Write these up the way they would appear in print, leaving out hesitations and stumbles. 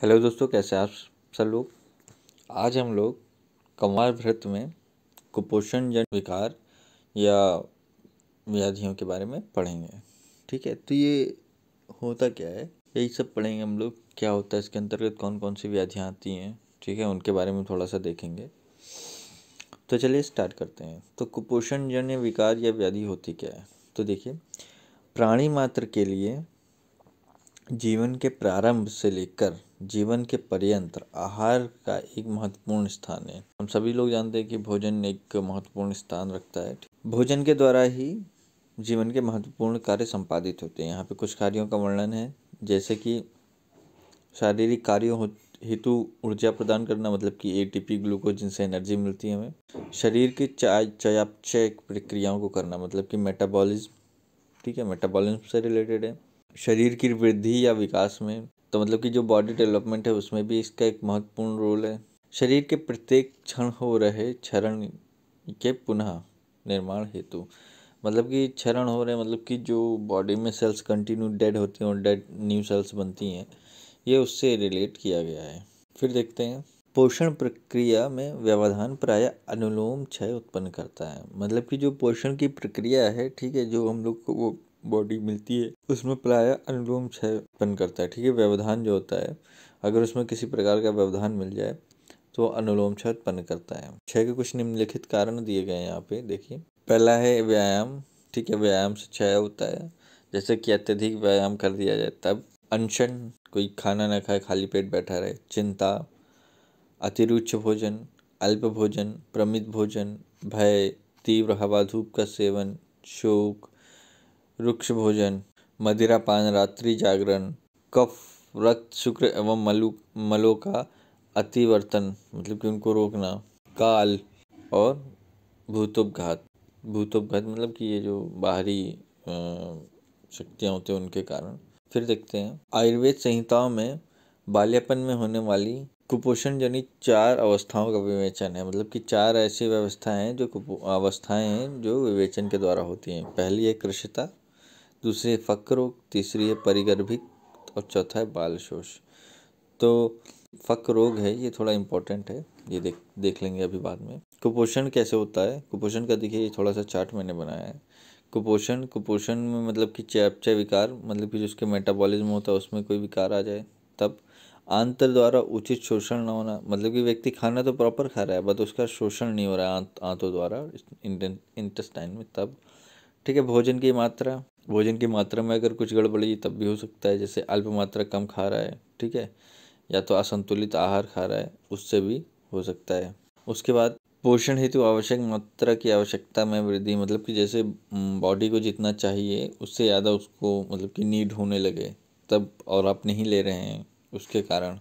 Hello दोस्तों, कैसे आप सब लोग। आज हम लोग कमार व्रत में कुपोषण जन विकार या व्याधियों के बारे में पढ़ेंगे। ठीक है, तो ये होता क्या है, यही सब पढ़ेंगे हम लोग। क्या होता है इसके अंतर्गत, कौन कौन सी व्याधियाँ आती हैं, ठीक है, उनके बारे में थोड़ा सा देखेंगे। तो चलिए स्टार्ट करते हैं। तो कुपोषण जन्य विकार या व्याधि होती क्या है। तो देखिए, प्राणी मात्र के लिए जीवन के प्रारंभ से लेकर जीवन के पर्यंत आहार का एक महत्वपूर्ण स्थान है। हम सभी लोग जानते हैं कि भोजन एक महत्वपूर्ण स्थान रखता है। भोजन के द्वारा ही जीवन के महत्वपूर्ण कार्य संपादित होते हैं। यहाँ पे कुछ कार्यों का वर्णन है, जैसे कि शारीरिक कार्यों हेतु ऊर्जा प्रदान करना, मतलब कि एटीपी ग्लूकोज, जिनसे एनर्जी मिलती है हमें। शरीर की चयापचय प्रक्रियाओं को करना, मतलब कि मेटाबॉलिज्म, ठीक है, मेटाबॉलिज्म से रिलेटेड है। शरीर की वृद्धि या विकास में, तो मतलब कि जो बॉडी डेवलपमेंट है उसमें भी इसका एक महत्वपूर्ण रोल है। शरीर के प्रत्येक क्षण हो रहे क्षरण के पुनः निर्माण हेतु, मतलब कि क्षरण हो रहे, मतलब कि जो बॉडी में सेल्स कंटिन्यू डेड होती हैं और डेड न्यू सेल्स बनती हैं, ये उससे रिलेट किया गया है। फिर देखते हैं, पोषण प्रक्रिया में व्यवधान प्रायः अनुलोम क्षय उत्पन्न करता है। मतलब कि जो पोषण की प्रक्रिया है, ठीक है, जो हम लोग को वो बॉडी मिलती है, उसमें प्रायः अनुलोम क्षय उत्पन्न करता है। ठीक है, व्यवधान जो होता है, अगर उसमें किसी प्रकार का व्यवधान मिल जाए तो अनुलोम क्षय उत्पन्न करता है। क्षय के कुछ निम्नलिखित कारण दिए गए हैं यहाँ पे, देखिए। पहला है व्यायाम, ठीक है, व्यायाम से क्षय होता है, जैसे कि अत्यधिक व्यायाम कर दिया जाए तब। अनशन, कोई खाना ना खाए, खाली पेट बैठा रहे। चिंता, अतिरुच्च भोजन, अल्प भोजन, प्रमित भोजन, भय, तीव्र हवा धूप का सेवन, शोक, रुक्ष भोजन, मदिरापान, रात्रि जागरण, कफ, रक्त, शुक्र एवं मलों का अतिवर्तन, मतलब कि उनको रोकना, काल और भूतोपघात। भूतोपघात मतलब कि ये जो बाहरी शक्तियाँ होती हैं उनके कारण। फिर देखते हैं, आयुर्वेद संहिताओं में बाल्यपन में होने वाली कुपोषण जनित 4 अवस्थाओं का विवेचन है। मतलब कि 4 ऐसी व्यवस्थाएं हैं अवस्थाएं हैं जो विवेचन के द्वारा होती हैं। पहली है कृशता, दूसरी है फक रोग, तीसरी है परिगर्भिक और चौथा है बाल शोष। तो फक रोग है, ये थोड़ा इम्पोर्टेंट है, ये देख लेंगे अभी बाद में। कुपोषण कैसे होता है, कुपोषण का देखिए, ये थोड़ा सा चार्ट मैंने बनाया है। कुपोषण में मतलब कि चयापचय विकार, मतलब कि जो उसके मेटाबॉलिज्म होता है उसमें कोई विकार आ जाए तब। आंतर द्वारा उचित शोषण न होना, मतलब कि व्यक्ति खाना तो प्रॉपर खा रहा है बट उसका शोषण नहीं हो रहा है आंतों द्वारा, इंटेस्टाइन में, तब। ठीक है, भोजन की मात्रा में अगर कुछ गड़बड़ी तब भी हो सकता है, जैसे अल्प मात्रा कम खा रहा है, ठीक है, या तो असंतुलित आहार खा रहा है, उससे भी हो सकता है। उसके बाद पोषण हेतु आवश्यक मात्रा की आवश्यकता में वृद्धि, मतलब कि जैसे बॉडी को जितना चाहिए उससे ज़्यादा उसको मतलब कि नीड होने लगे तब, और आप नहीं ले रहे हैं उसके कारण।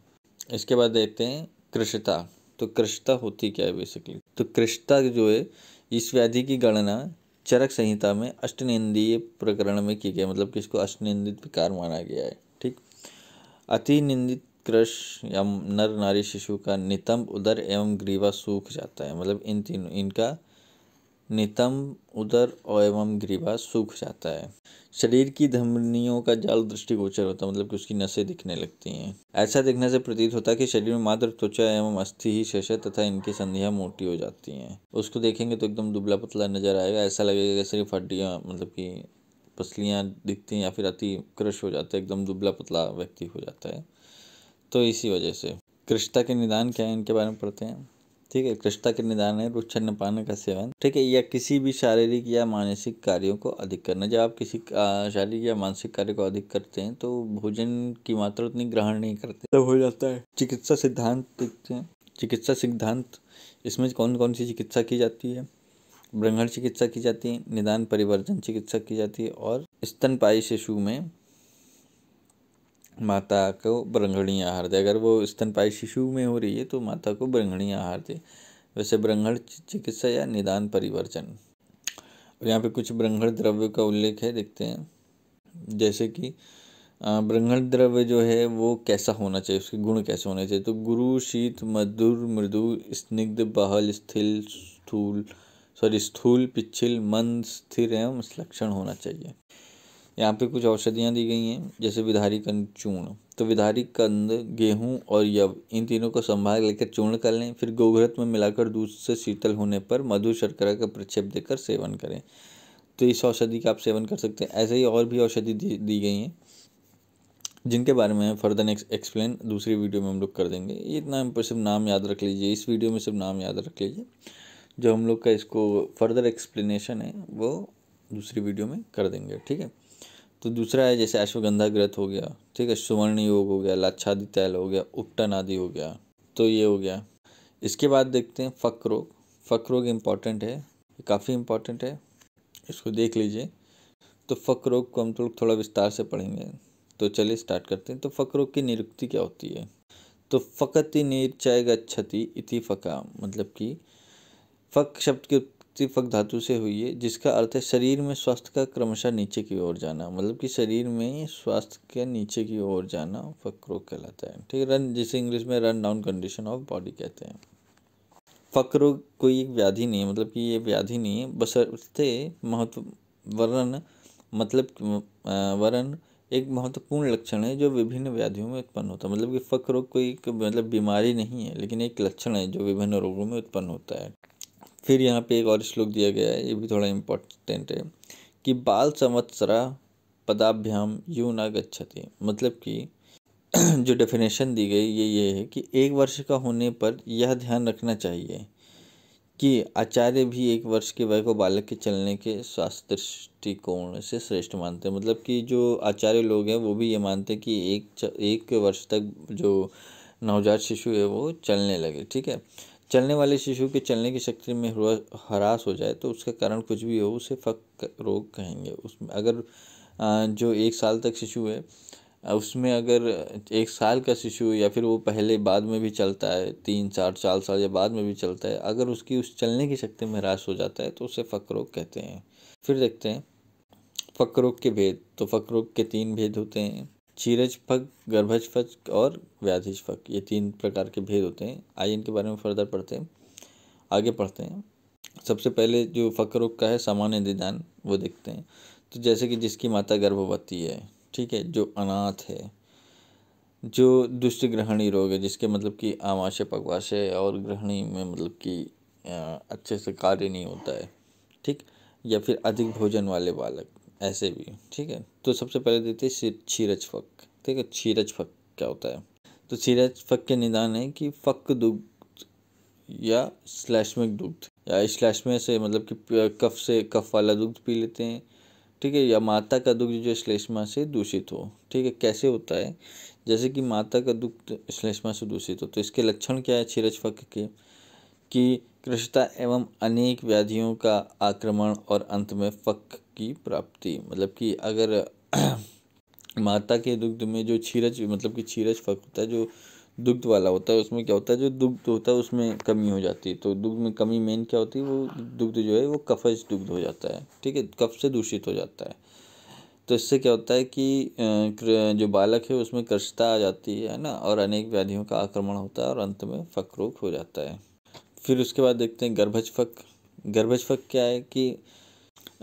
इसके बाद देखते हैं कृशता। तो कृशता होती क्या है बेसिकली, तो कृशता जो है, इस व्याधि की गणना चरक संहिता में अष्टनिंदीय प्रकरण में की गई, मतलब कि इसको अष्टनिंदित विकार माना गया है। ठीक, अति निंदित कृश या नर नारी शिशु का नितंब, उदर एवं ग्रीवा सूख जाता है। मतलब इन तीनों, इनका नितंब, उदर और एवं ग्रीवा सूख जाता है। शरीर की धमनियों का जाल दृष्टिगोचर होता है, मतलब कि उसकी नसें दिखने लगती हैं। ऐसा दिखने से प्रतीत होता है कि शरीर में मात्र त्वचा एवं अस्थि ही शेष है तथा इनकी संधियां मोटी हो जाती हैं। उसको देखेंगे तो एकदम दुबला पतला नजर आएगा, ऐसा लगेगा कि सिर्फ हड्डियाँ, मतलब कि पसलियाँ दिखती हैं, या फिर अति क्रश हो जाता है, एकदम दुबला पतला व्यक्ति हो जाता है। तो इसी वजह से कृष्णता के निदान क्या है, इनके बारे में पढ़ते हैं। ठीक है, कृष्णता के निदान है रुच्छ अन्नपान का सेवन, ठीक है, या किसी भी शारीरिक या मानसिक कार्यों को अधिक करना। जब आप किसी शारीरिक या मानसिक कार्य को अधिक करते हैं तो भोजन की मात्रा उतनी ग्रहण नहीं करते, तब हो जाता है। चिकित्सा सिद्धांत देखते हैं। चिकित्सा सिद्धांत, इसमें कौन कौन सी चिकित्सा की जाती है। ब्रह्मण चिकित्सा की जाती है, निदान परिवर्जन चिकित्सा की जाती है, और स्तनपायी शिशु में माता को ब्रह्मणी आहार दे। अगर वो स्तनपायी शिशु में हो रही है तो माता को ब्रह्मणी आहार दे। वैसे ब्रह्मण चिकित्सा या निदान परिवर्जन। और यहाँ पे कुछ ब्रह्मण द्रव्य का उल्लेख है, देखते हैं। जैसे कि ब्रह्मण द्रव्य जो है वो कैसा होना चाहिए, उसके गुण कैसे होने चाहिए। तो गुरु, शीत, मधुर, मृदु, स्निग्ध, बहल, स्थूल, पिच्छिल, मंद, स्थिर एवं लक्षण होना चाहिए। यहाँ पे कुछ औषधियाँ दी गई हैं, जैसे विधारिकन चूर्ण, तो विधारी कंद, गेहूं और यव इन तीनों को संभाग लेकर चूर्ण कर लें। फिर गोघृत में मिलाकर दूध से शीतल होने पर मधु शर्करा का प्रक्षेप देकर सेवन करें। तो इस औषधि का आप सेवन कर सकते हैं। ऐसे ही और भी औषधि दी गई हैं जिनके बारे में फर्दर एक्सप्लेन दूसरी वीडियो में हम लोग कर देंगे। ये इतना सिर्फ नाम याद रख लीजिए, इस वीडियो में सिर्फ नाम याद रख लीजिए। जो हम लोग का इसको फर्दर एक्सप्लेनेशन है वो दूसरी वीडियो में कर देंगे, ठीक है। तो दूसरा है जैसे अश्वगंधा ग्रत हो गया, ठीक है, सुवर्ण योग हो गया, लाक्षादि तैल हो गया, उपटन आदि हो गया, तो ये हो गया। इसके बाद देखते हैं फक रोग। फक रोग इम्पॉर्टेंट है, काफ़ी इम्पॉर्टेंट है, इसको देख लीजिए। तो फक रोग को हम लोग थोड़ा विस्तार से पढ़ेंगे। तो चलिए स्टार्ट करते हैं। तो फक रोग की निरुक्ति क्या होती है? तो फकति नीरचय गच्छति इति फका, मतलब कि फक शब्द की उत्पत्ति फक धातु से हुई है, जिसका अर्थ है शरीर में स्वास्थ्य का क्रमशः नीचे की ओर जाना। मतलब कि शरीर में स्वास्थ्य के नीचे की ओर जाना फक रोग कहलाता है, ठीक है। रन, जिसे इंग्लिश में run down condition of body कहते हैं। फक रोग कोई एक व्याधि नहीं है, मतलब कि ये व्याधि नहीं है, बशर्ते महत्व वरन मतलब वरन एक महत्वपूर्ण लक्षण है जो विभिन्न व्याधियों में उत्पन्न होता है। मतलब कि फक रोग कोई एक मतलब बीमारी नहीं है, लेकिन एक लक्षण है जो विभिन्न रोगों में उत्पन्न होता है। फिर यहाँ पे एक और श्लोक दिया गया है, ये भी थोड़ा इम्पोर्टेंट है कि बाल संवत्सरा पदाभ्याम यू न गच्छति। मतलब कि जो डेफिनेशन दी गई ये है कि 1 वर्ष का होने पर यह ध्यान रखना चाहिए कि आचार्य भी 1 वर्ष के वय को बालक के चलने के स्वास्थ्य दृष्टिकोण से श्रेष्ठ मानते हैं। मतलब कि जो आचार्य लोग हैं वो भी ये मानते हैं कि एक वर्ष तक जो नवजात शिशु है वो चलने लगे, ठीक है। चलने वाले शिशु के चलने की शक्ति में ह्रास हो जाए तो उसका कारण कुछ भी हो उसे फक रोग कहेंगे। उसमें अगर जो 1 साल तक शिशु है उसमें अगर 1 साल का शिशु या फिर वो पहले बाद में भी चलता है, 3 4 साल या बाद में भी चलता है, अगर उसकी उस चलने की शक्ति में ह्रास हो जाता है तो उसे फक रोग कहते हैं। फिर देखते हैं फक रोग के भेद। तो फक रोग के 3 भेद होते हैं, क्षीरज फक, गर्भज फक और व्याधिज फक। ये 3 प्रकार के भेद होते हैं। आइए इनके बारे में फर्दर पढ़ते हैं, आगे पढ़ते हैं। सबसे पहले जो फक रोग का है सामान्य निदान वो देखते हैं। तो जैसे कि जिसकी माता गर्भवती है, ठीक है, जो अनाथ है, जो दुष्ट ग्रहणी रोग है, जिसके मतलब कि आमाशय पगवाशय और ग्रहणी में मतलब कि अच्छे से कार्य नहीं होता है, ठीक, या फिर अधिक भोजन वाले बालक, ऐसे भी, ठीक है। तो सबसे पहले देते हैं क्षीरज फक, ठीक है। क्षीरज फक क्या होता है? तो क्षीरज फक के निदान है कि फक दुग्ध या श्लैष्मिक दुग्ध, या श्लैष्मय से मतलब कि कफ वाला दुग्ध पी लेते हैं, ठीक है, या माता का दुग्ध जो श्लेष्मा से दूषित हो, ठीक है। कैसे होता है? जैसे कि माता का दुग्ध श्लेष्मा से दूषित हो, तो इसके लक्षण क्या है क्षीरज फक के? कि कृशता एवं अनेक व्याधियों का आक्रमण और अंत में फक की प्राप्ति। मतलब कि अगर माता के दुग्ध में जो क्षीरज मतलब कि क्षीरज फक होता है, जो दुग्ध वाला होता है, उसमें क्या होता है, जो दुग्ध होता है उसमें कमी हो जाती है। तो दुग्ध में कमी मेन क्या होती है, वो दुग्ध जो है वो कफज दुग्ध हो जाता है, ठीक है, कफ से दूषित हो जाता है। तो इससे क्या होता है कि जो बालक है उसमें कृशता आ जाती है ना, और अनेक व्याधियों का आक्रमण होता है और अंत में फक रोग हो जाता है। फिर उसके बाद देखते हैं गर्भज फक। गर्भज फक क्या है कि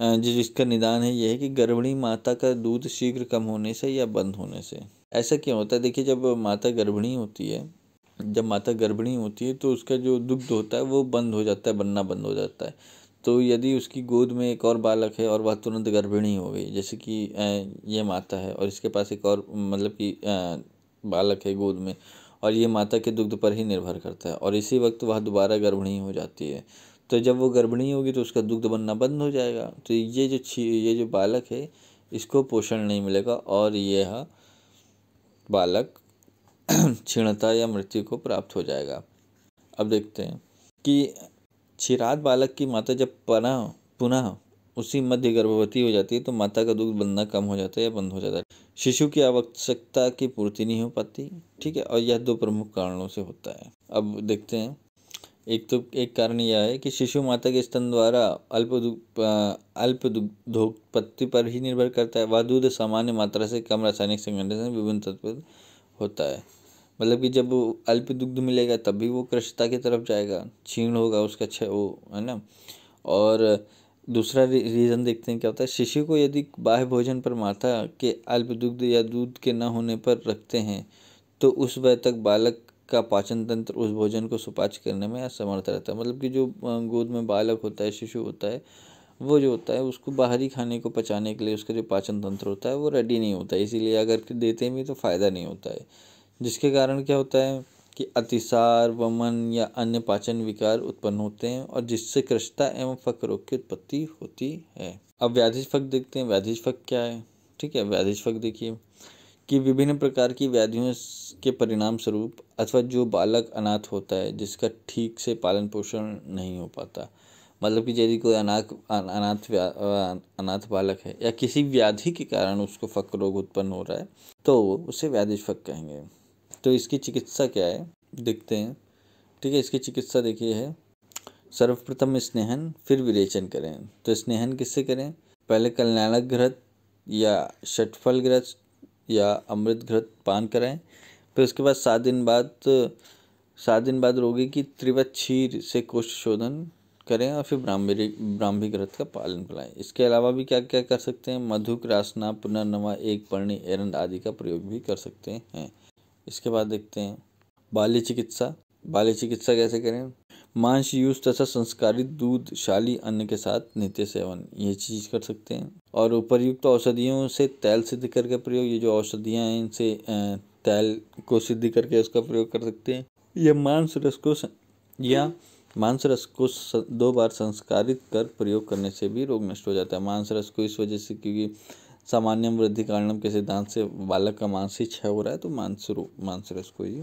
जिसका निदान है ये है कि गर्भिणी माता का दूध शीघ्र कम होने से या बंद होने से। ऐसा क्यों होता है? देखिए, जब माता गर्भिणी होती है तो उसका जो दुग्ध होता है वो बंद हो जाता है, बनना बंद हो जाता है। तो यदि उसकी गोद में एक और बालक है और वह तुरंत गर्भिणी हो गई, जैसे कि ये माता है और इसके पास एक और मतलब कि बालक है गोद में, और ये माता के दुग्ध पर ही निर्भर करता है, और इसी वक्त वह दोबारा गर्भिणी हो जाती है, तो जब वो गर्भिणी होगी तो उसका दुग्ध बनना बंद हो जाएगा। तो ये जो बालक है इसको पोषण नहीं मिलेगा और यह बालक क्षीणता या मृत्यु को प्राप्त हो जाएगा। अब देखते हैं कि क्षीरात बालक की माता जब पुनः उसी मध्य गर्भवती हो जाती है तो माता का दूध बनना कम हो जाता है या बंद हो जाता है। शिशु की आवश्यकता की पूर्ति नहीं हो पाती, ठीक है, और यह 2 प्रमुख कारणों से होता है। अब देखते हैं, एक कारण यह है कि शिशु माता के स्तन द्वारा अल्प दुग्धोत्पत्ति पर ही निर्भर करता है। वह दूध सामान्य मात्रा से कम रासायनिक संगठन से विभिन्न तत्व होता है। मतलब कि जब अल्प दुग्ध मिलेगा तब भी वो कृशता की तरफ जाएगा, क्षीण होगा उसका वो है ना, और दूसरा रीज़न देखते हैं क्या होता है। शिशु को यदि बाह्य भोजन पर माता के अल्प दुग्ध या दूध के न होने पर रखते हैं तो उस वय तक बालक का पाचन तंत्र उस भोजन को सुपाच्य करने में असमर्थ रहता है। मतलब कि जो गोद में बालक होता है, शिशु होता है, वो जो होता है उसको बाहरी खाने को पचाने के लिए उसका जो पाचन तंत्र होता है वो रेडी नहीं होता है, इसीलिए अगर देते भी तो फ़ायदा नहीं होता है। जिसके कारण क्या होता है कि अतिसार, वमन या अन्य पाचन विकार उत्पन्न होते हैं और जिससे कृशता एवं फक रोग की उत्पत्ति होती है। अब व्याधिज फक देखते हैं। व्याधिज फक क्या है? ठीक है, व्याधिज फक देखिए कि विभिन्न प्रकार की व्याधियों के परिणाम स्वरूप अथवा जो बालक अनाथ होता है जिसका ठीक से पालन पोषण नहीं हो पाता, मतलब कि यदि कोई अनाथ बालक है या किसी व्याधि के कारण उसको फक रोग उत्पन्न हो रहा है तो उसे व्याधिज फक कहेंगे। तो इसकी चिकित्सा क्या है देखते हैं। ठीक है, इसकी चिकित्सा देखिए है, सर्वप्रथम स्नेहन फिर विरेचन करें। तो स्नेहन किससे करें? पहले कल्याणक घृत या षटफल घृत या अमृत घृत पान कराएं। फिर उसके बाद 7 दिन बाद रोगी की त्रिवत क्षीर से कोष्ठ शोधन करें और फिर ब्राह्मी घृत का पालन कराएं। इसके अलावा भी क्या क्या कर सकते हैं? मधु, रासना, पुनर्नवा, एक पर्णी, एरंड आदि का प्रयोग भी कर सकते हैं। इसके बाद देखते हैं बाल्य चिकित्सा। बाल्य चिकित्सा कैसे करें? मांस यूज तथा संस्कारित दूध शाली अन्न के साथ नित्य सेवन, ये चीज़ कर सकते हैं। और उपर्युक्त औषधियों से तैल सिद्ध करके प्रयोग, ये जो औषधियाँ हैं इनसे तैल को सिद्ध करके उसका प्रयोग कर सकते हैं। यह मांस रस को 2 बार संस्कारित कर प्रयोग करने से भी रोग नष्ट हो जाता है। मांस रस को इस वजह से क्योंकि सामान्यम वृद्धि कारणम के सिद्धांत से बालक का मांस ही क्षय हो रहा है तो मांस रस को ही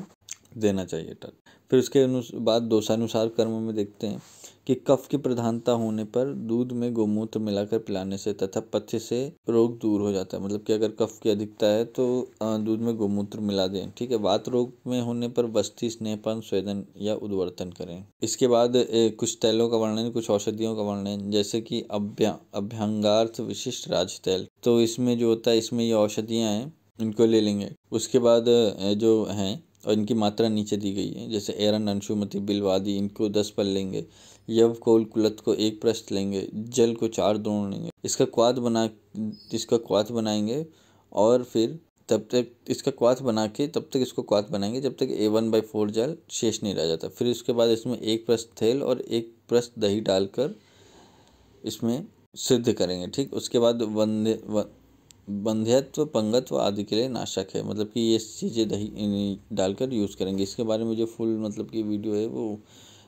देना चाहिए था। फिर उसके बाद दोषानुसार कर्म में देखते हैं कि कफ की प्रधानता होने पर दूध में गोमूत्र मिलाकर पिलाने से तथा पथ्य से रोग दूर हो जाता है। मतलब कि अगर कफ की अधिकता है तो दूध में गोमूत्र मिला दें। ठीक है, वात रोग में होने पर बस्ती, स्नेहपान, स्वेदन या उद्वर्तन करें। इसके बाद कुछ तैलों का वर्णन, कुछ औषधियों का वर्णन, जैसे कि अभ्यंगार्थ विशिष्ट राज तैल। तो इसमें जो होता है, इसमें ये औषधियाँ हैं, इनको ले लेंगे। उसके बाद जो हैं और इनकी मात्रा नीचे दी गई है, जैसे एरन, अंशुमति, बिलवादी, इनको 10 पल लेंगे। यव, कोल, कुलत को 1 प्रस्त लेंगे। जल को 4 द्रोण लेंगे। इसका क्वाथ बनाएंगे और फिर तब तक इसका क्वाथ बना के तब तक इसको क्वाथ बनाएंगे जब तक A1/4 जल शेष नहीं रह जाता। फिर उसके बाद इसमें 1 प्रस्त तेल और 1 प्रस्त दही डालकर इसमें सिद्ध करेंगे। ठीक, उसके बाद बंध्यत्व, पंगत्व आदि के लिए नाशक है। मतलब कि ये चीज़ें दही डालकर यूज़ करेंगे। इसके बारे में जो फुल मतलब कि वीडियो है वो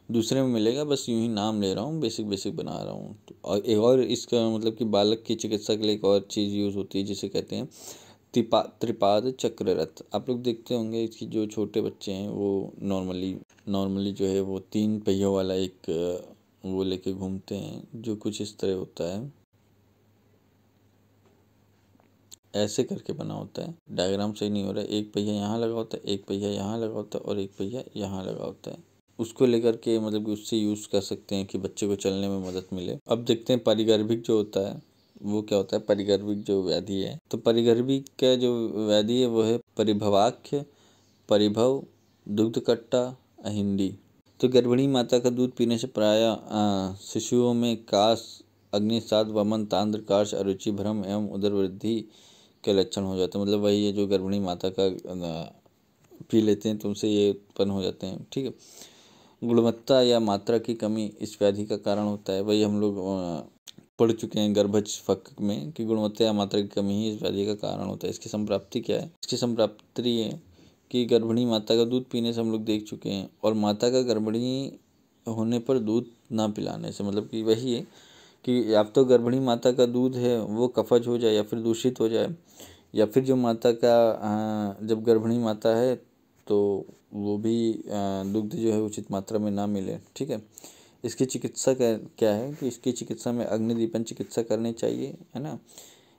दूसरे में मिलेगा, बस यूं ही नाम ले रहा हूँ, बेसिक बना रहा हूँ। तो और एक और इसका मतलब कि बालक की चिकित्सा के लिए एक और चीज़ यूज़ होती है जिसे कहते हैं त्रिपाद चक्ररथ। आप लोग देखते होंगे इसकी जो छोटे बच्चे हैं वो नॉर्मली जो है वो 3 पहियों वाला एक वो लेके घूमते हैं जो कुछ इस तरह होता है, ऐसे करके बना होता है। डायग्राम सही नहीं हो रहा है। एक पहिया यहाँ लगा होता है, एक पहिया यहाँ लगा होता है और एक पहिया यहाँ लगा होता है। उसको लेकर के मतलब कि उससे यूज़ कर सकते हैं कि बच्चे को चलने में मदद मिले। अब देखते हैं परिगर्भिक जो होता है वो क्या होता है। परिगर्भिक जो व्याधि है, तो परिगर्भिक का जो व्याधि है वो है परिभवाख्य, परिभव, दुग्धकट्टा, अहिंदी। तो गर्भिणी माता का दूध पीने से प्रायः शिशुओं में कास, अग्निसात, वमन, तांद्र, कार्श, अरुचि, भ्रम एवं उदर वृद्धि के लक्षण हो जाते हैं। मतलब वही है जो गर्भिणी माता का पी लेते हैं तो उनसे ये उत्पन्न हो जाते हैं। ठीक है, गुणवत्ता या मात्रा की कमी इस व्याधि का कारण होता है। वही हम लोग पढ़ चुके हैं गर्भज फक में कि गुणवत्ता या मात्रा की कमी ही इस व्याधि का कारण होता है। इसकी संप्राप्ति क्या है? इसकी संप्राप्ति है कि गर्भिणी माता का दूध पीने से हम लोग देख चुके हैं, और माता का गर्भिणी होने पर दूध ना पिलाने से, मतलब कि वही है कि आप तो गर्भिणी माता का दूध है वो कफज हो जाए या फिर दूषित हो जाए, या फिर जो माता का जब गर्भिणी माता है तो वो भी दुग्ध जो है उचित मात्रा में ना मिले। ठीक है, इसकी चिकित्सा क्या है कि इसकी चिकित्सा में अग्निदीपन चिकित्सा करनी चाहिए, है ना।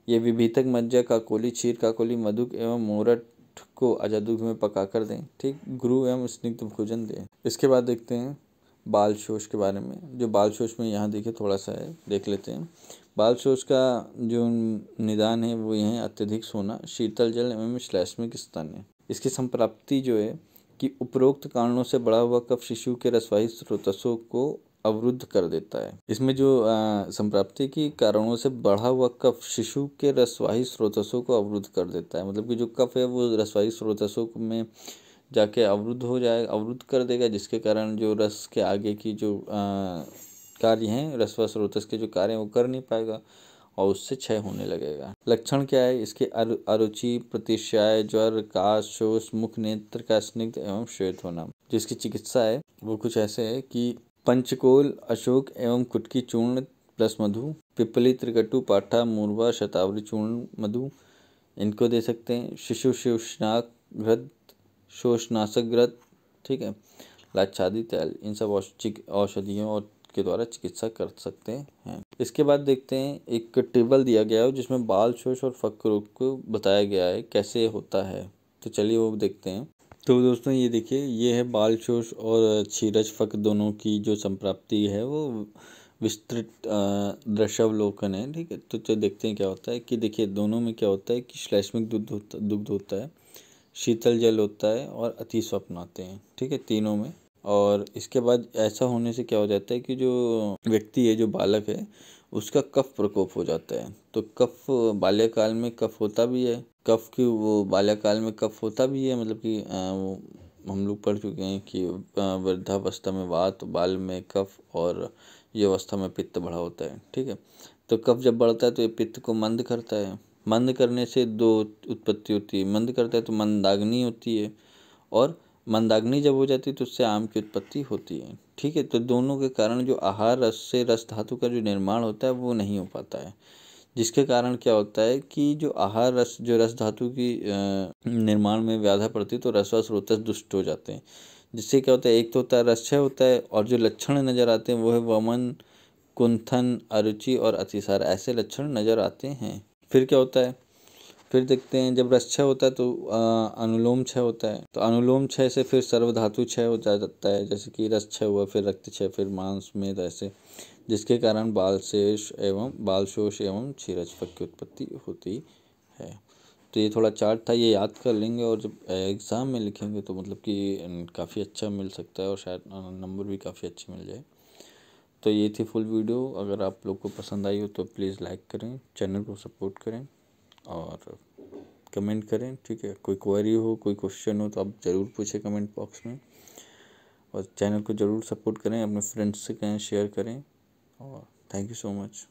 ये विभीतक, मज्जा, काकोली, क्षीर काकोली, मधुक एवं मोरठ को अजा दूध में पका कर दें। ठीक, गुरु एवं स्निग्ध भोजन दें। इसके बाद देखते हैं बाल शोष के बारे में। जो बाल शोष में यहाँ देखिए थोड़ा सा है, देख लेते हैं। बाल शोष का जो निदान है वो यह है अत्यधिक सोना, शीतल जल एवं श्लैष्मिक स्तन है। इसकी संप्राप्ति जो है कि उपरोक्त कारणों से बढ़ा हुआ कफ शिशु के रसवाही स्रोतसों को अवरुद्ध कर देता है। इसमें जो संप्राप्ति की कारणों से बढ़ा हुआ कफ शिशु के रसवाही स्रोतसों को अवरुद्ध कर देता है। मतलब कि जो कफ है वो रसवाही स्रोतसों में जाके अवरुद्ध कर देगा, जिसके कारण जो रस के आगे की जो कार्य हैं, रसवा स्रोतस के जो कार्य हैं वो कर नहीं पाएगा और उससे क्षय होने लगेगा। लक्षण क्या है इसके? अरुचि, प्रतिश्याय, ज्वर, काश, शोष, मुख नेत्र का स्निग्ध एवं श्वेत होना। जिसकी चिकित्सा है वो कुछ ऐसे है कि पंचकोल, अशोक एवं कुटकी चूर्ण प्लस मधु, पिपली, त्रिकटु, पाठा, मूर्वा, शतावरी चूर्ण, मधु, इनको दे सकते हैं। शिशु शोषनाक घृत, शोषनाशक घृत, ठीक है, लाक्षादि तैल, इन सब औषधियों और के द्वारा चिकित्सा कर सकते हैं। इसके बाद देखते हैं एक टेबल दिया गया है जिसमें बाल शोष और फक रोग को बताया गया है कैसे होता है। तो चलिए वो देखते हैं। तो दोस्तों ये देखिए, ये है बाल शोष और क्षीरज फक दोनों की जो संप्राप्ति है वो विस्तृत दृश्यावलोकन है, ठीक है। तो देखते हैं क्या होता है कि देखिए दोनों में क्या होता है कि श्लैष्मिक दुग्ध होता है, शीतल जल होता है और अति स्वप्न आते हैं, ठीक है, तीनों में। और इसके बाद ऐसा होने से क्या हो जाता है कि जो व्यक्ति है, जो बालक है, उसका कफ प्रकोप हो जाता है। तो कफ बाल्यकाल में कफ होता भी है, कफ की वो बाल्यकाल में कफ होता भी है, मतलब कि वो हम लोग पढ़ चुके हैं कि वृद्धावस्था में वात, बाल में कफ और ये अवस्था में पित्त बढ़ा होता है, ठीक है। तो कफ जब बढ़ता है तो ये पित्त को मंद करता है। मंद करने से दो उत्पत्ति होती है, मंद करता है तो मंदाग्नि होती है, और मंदाग्नि जब हो जाती है तो उससे आम की उत्पत्ति होती है, ठीक है। तो दोनों के कारण जो आहार रस से रस धातु का जो निर्माण होता है वो नहीं हो पाता है, जिसके कारण क्या होता है कि जो आहार रस जो रस धातु की निर्माण में व्याधा पड़ती है तो रसवा स्रोतस दुष्ट हो जाते हैं। जिससे क्या होता है, एक तो होता है रसक्षय होता है, और जो लक्षण नज़र आते हैं वो है वमन, कुंथन, अरुचि और अतिसार, ऐसे लक्षण नज़र आते हैं। फिर क्या होता है, फिर देखते हैं जब रसक्षय होता है तो अनुलोम क्षय होता है। तो अनुलोम क्षय से फिर सर्वधातु क्षय हो जाता है, जैसे कि रस क्षय हुआ, फिर रक्त क्षय, फिर मांस में ऐसे, जिसके कारण बाल शोष एवं क्षीरजफक की उत्पत्ति होती है। तो ये थोड़ा चार्ट था, ये याद कर लेंगे और जब एग्ज़ाम में लिखेंगे तो मतलब कि काफ़ी अच्छा मिल सकता है और शायद नंबर भी काफ़ी अच्छे मिल जाए। तो ये थी फुल वीडियो। अगर आप लोग को पसंद आई हो तो प्लीज़ लाइक करें, चैनल को सपोर्ट करें और कमेंट करें, ठीक है। कोई क्वेरी हो, कोई क्वेश्चन हो तो आप ज़रूर पूछें कमेंट बॉक्स में, और चैनल को ज़रूर सपोर्ट करें, अपने फ्रेंड्स से कहें, शेयर करें, और थैंक यू सो मच।